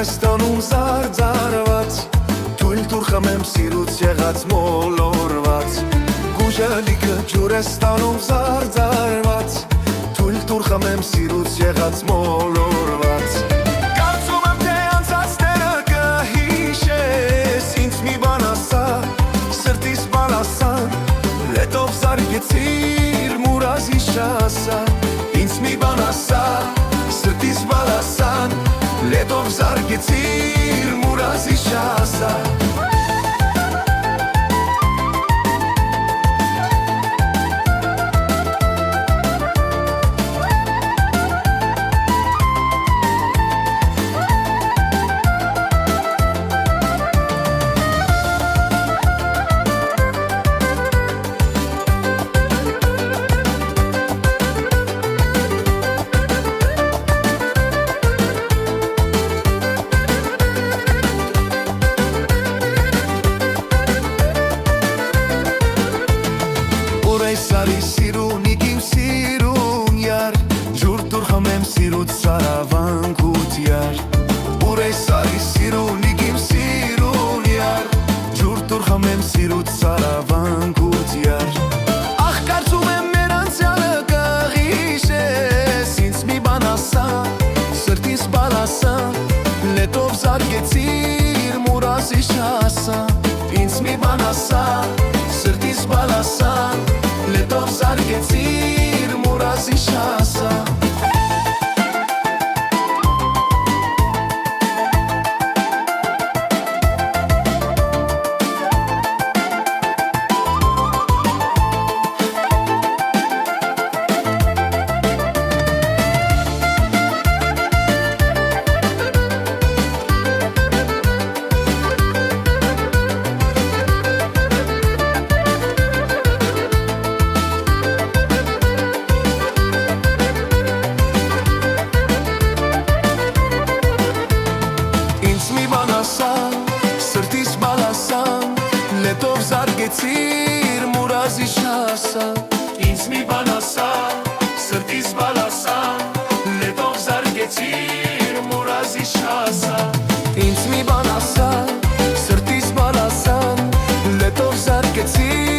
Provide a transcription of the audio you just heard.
ջուրես տանում զարձարված, թույլ տուր խմեմ սիրուց եղած մոլորված, գուժելիքը ջուրես տանում զարձարված, թույլ տուր խմեմ սիրուց եղած մոլորված։ Կարծում եմ թե անցածները կհիշես, ինձ մի բան ասա, սրտիս բալասան, լետով զարգեցիր մուրազի շասա, ինձ մի բան ասա, սրտիս բալասան, լետով զարգեցիր մուրազի շասա։ Սարի սիրունիկ իմ սիրուն յար, ջուր տուր խմեմ սիրուց սարավանքուց յար, ուր է սարի սիրունիկ իմ սիրուն յար, ջուր տուր խմեմ սիրուց սարավանքուց յար։ Ախ կարծում եմ մեր անցյալը կհիշես, ինձ մի բան ասա, սրտիս բալասա, լետով զարգեցիր մուրազի շասա, ինձ մի բան ասա, սրտիս բալասա, լետով զարգեցիր մուրազի շասա։ Սրտիս բալասան, լետով զարգեցիր մուրազի շասա, ինձ մի բան ասա, սրտիս բալասան, լետով զարգեցիր մուրազի շասա, ինձ մի բան ասա, սրտիս բալասան, լետով զարգեցիր